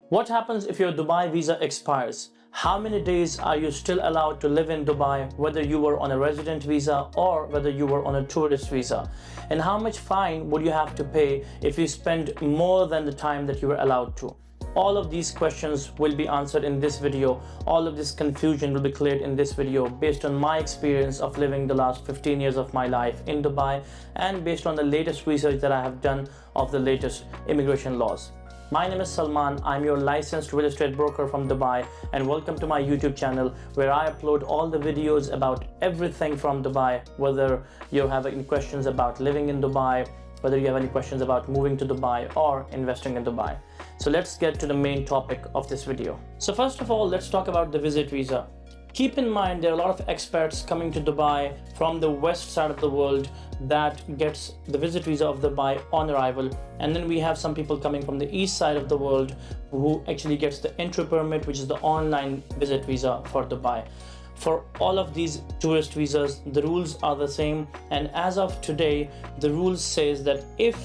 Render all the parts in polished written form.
What happens if your Dubai visa expires? How many days are you still allowed to live in Dubai, whether you were on a resident visa or whether you were on a tourist visa? And how much fine would you have to pay if you spend more than the time that you were allowed to? All of these questions will be answered in this video. All of this confusion will be cleared in this video based on my experience of living the last 15 years of my life in Dubai and based on the latest research that I have done of the latest immigration laws. My name is Salman. I'm your licensed real estate broker from Dubai, and welcome to my YouTube channel where I upload all the videos about everything from Dubai, whether you have any questions about living in Dubai, whether you have any questions about moving to Dubai or investing in Dubai. So let's get to the main topic of this video. So first of all, let's talk about the visit visa. Keep in mind there are a lot of expats coming to Dubai from the west side of the world that gets the visit visa of Dubai on arrival, and then we have some people coming from the east side of the world who actually gets the entry permit, which is the online visit visa for Dubai. For all of these tourist visas, the rules are the same, and as of today the rules says that if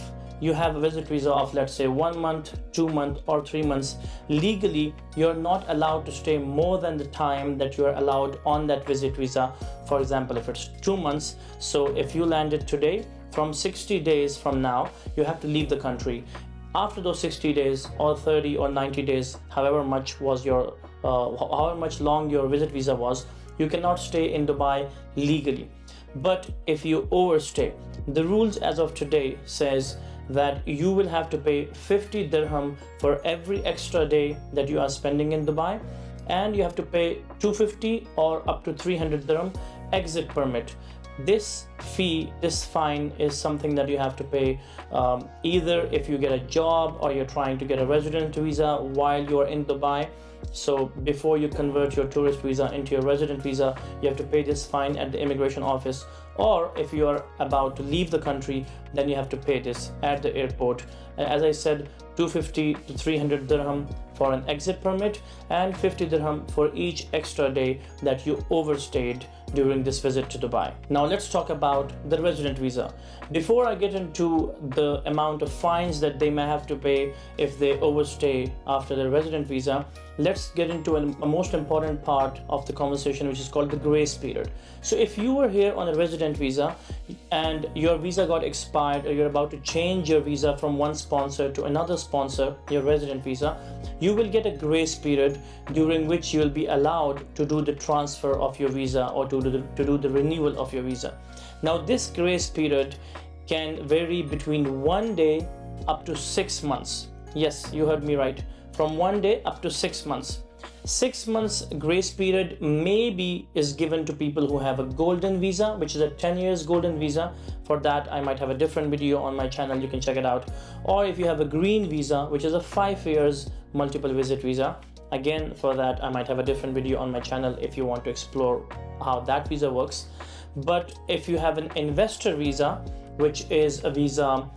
you have a visit visa of, let's say, 1 month, 2 months or 3 months, legally you're not allowed to stay more than the time that you're allowed on that visit visa. For example, if it's 2 months, so if you landed today, from 60 days from now you have to leave the country. After those 60 days or 30 or 90 days, however much long your visit visa was, you cannot stay in Dubai legally. But if you overstay, the rules as of today says that you will have to pay 50 dirham for every extra day that you are spending in Dubai, and you have to pay 250 or up to 300 dirham exit permit. This fee, this fine, is something that you have to pay either if you get a job or you're trying to get a resident visa while you're in Dubai. So before you convert your tourist visa into your resident visa, you have to pay this fine at the immigration office, or if you are about to leave the country, then you have to pay this at the airport. As I said, 250 to 300 dirham for an exit permit and 50 dirham for each extra day that you overstayed during this visit to Dubai. Now let's talk about the resident visa. Before I get into the amount of fines that they may have to pay if they overstay after their resident visa, let's get into a most important part of the conversation, which is called the grace period. So if you were here on a resident visa and your visa got expired, or you're about to change your visa from one sponsor to another sponsor, your resident visa, you will get a grace period during which you will be allowed to do the transfer of your visa or to do the renewal of your visa. Now this grace period can vary between 1 day up to 6 months. Yes, you heard me right. From 1 day up to 6 months. 6 months grace period maybe is given to people who have a golden visa, which is a 10 years golden visa. For that I might have a different video on my channel, you can check it out. Or if you have a green visa, which is a 5 years multiple visit visa, again, for that I might have a different video on my channel if you want to explore how that visa works. But if you have an investor visa, which is a visa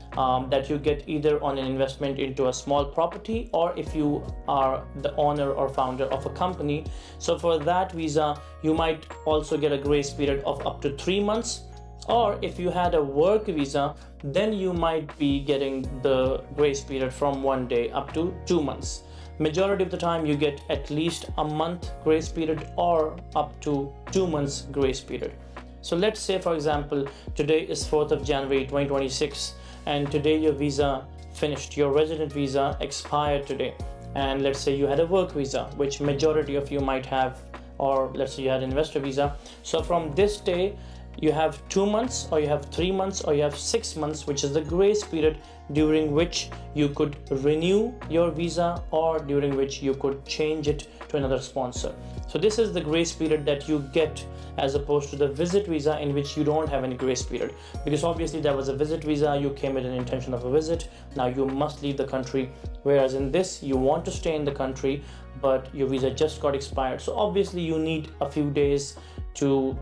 that you get either on an investment into a small property, or if you are the owner or founder of a company, so for that visa you might also get a grace period of up to 3 months. Or if you had a work visa, then you might be getting the grace period from 1 day up to 2 months. Majority of the time you get at least a month grace period or up to 2 months grace period. So let's say, for example, today is 4th of January 2026, and today your visa finished, your resident visa expired today, and let's say you had a work visa, which majority of you might have, or let's say you had an investor visa. So from this day you have 2 months, or you have 3 months, or you have 6 months, which is the grace period during which you could renew your visa or during which you could change it to another sponsor. So this is the grace period that you get, as opposed to the visit visa in which you don't have any grace period, because obviously that was a visit visa, you came with an intention of a visit, now you must leave the country. Whereas in this, you want to stay in the country but your visa just got expired, so obviously you need a few days to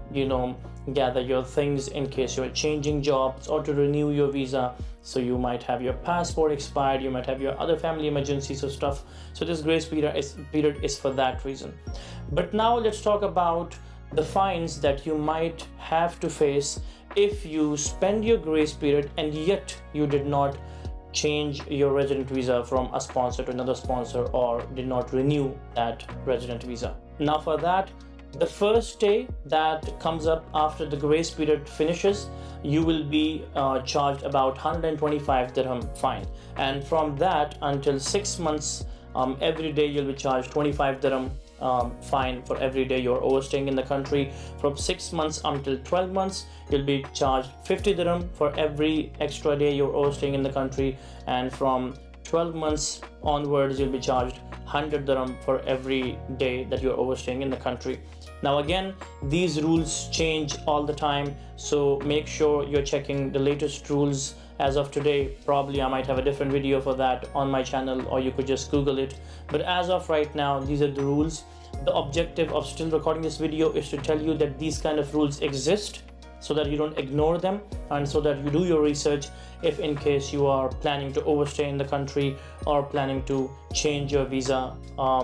gather your things in case you're changing jobs or to renew your visa. So you might have your passport expired, you might have your other family emergencies or stuff. So this grace period is for that reason. But now let's talk about the fines that you might have to face if you spend your grace period and yet you did not change your resident visa from a sponsor to another sponsor, or did not renew that resident visa. Now for that, the first day that comes up after the grace period finishes, you will be charged about 125 dirham fine, and from that until 6 months, every day you'll be charged 25 dirham fine for every day you're overstaying in the country. From 6 months until 12 months, you'll be charged 50 dirham for every extra day you're overstaying in the country, and from 12 months onwards, you'll be charged 100 dirham for every day that you're overstaying in the country. Now again, these rules change all the time, so make sure you're checking the latest rules. As of today, probably I might have a different video for that on my channel, or you could just Google it. But as of right now, these are the rules. The objective of still recording this video is to tell you that these kind of rules exist, so that you don't ignore them, and so that you do your research if in case you are planning to overstay in the country, or planning to change your visa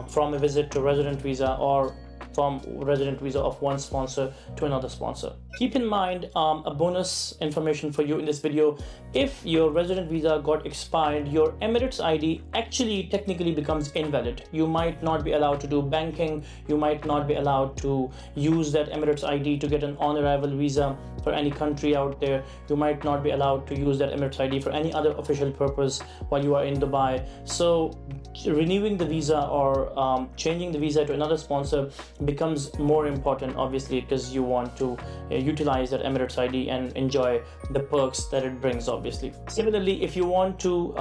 from a visit to resident visa, or from resident visa of one sponsor to another sponsor. Keep in mind a bonus information for you in this video. If your resident visa got expired, your Emirates ID actually technically becomes invalid. You might not be allowed to do banking, you might not be allowed to use that Emirates ID to get an on-arrival visa for any country out there. You might not be allowed to use that Emirates ID for any other official purpose while you are in Dubai. So renewing the visa or changing the visa to another sponsor becomes more important, obviously, because you want to utilize that Emirates ID and enjoy the perks that it brings, obviously. Similarly, if you want to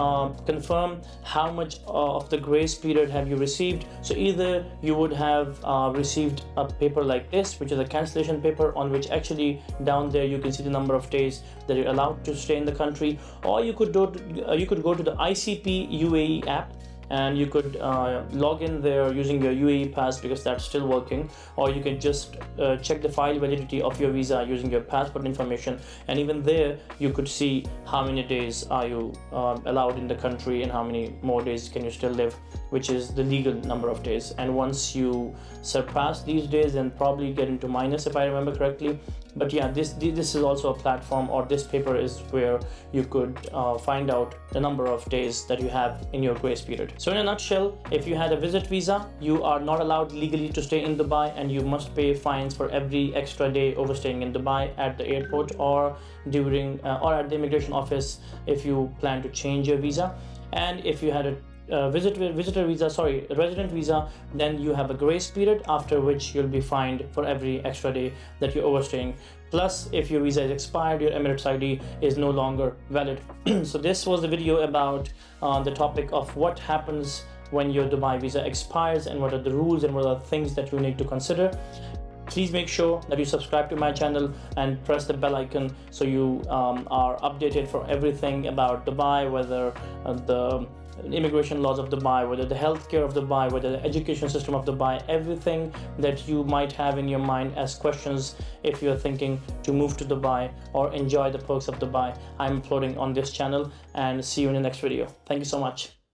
confirm how much of the grace period have you received, so either you would have received a paper like this, which is a cancellation paper, on which actually down there you can see the number of days that you're allowed to stay in the country, or you could go to the ICP UAE app, and you could log in there using your UAE pass, because that's still working, or you can just check the file validity of your visa using your passport information, and even there you could see how many days are you allowed in the country and how many more days can you still live, which is the legal number of days. And once you surpass these days, then probably get into minus, if I remember correctly. But yeah, this is also a platform, or this paper is where you could find out the number of days that you have in your grace period. So in a nutshell, if you had a visit visa, you are not allowed legally to stay in Dubai, and you must pay fines for every extra day overstaying in Dubai at the airport, or during or at the immigration office if you plan to change your visa. And if you had a resident visa, then you have a grace period, after which you'll be fined for every extra day that you're overstaying. Plus, if your visa is expired, your Emirates ID is no longer valid. So this was the video about the topic of what happens when your Dubai visa expires, and what are the rules and what are the things that you need to consider. Please make sure that you subscribe to my channel and press the bell icon, so you are updated for everything about Dubai, whether the immigration laws of Dubai, whether the healthcare of Dubai, whether the education system of Dubai, everything that you might have in your mind as questions if you're thinking to move to Dubai or enjoy the perks of Dubai. I'm uploading on this channel, and see you in the next video. Thank you so much.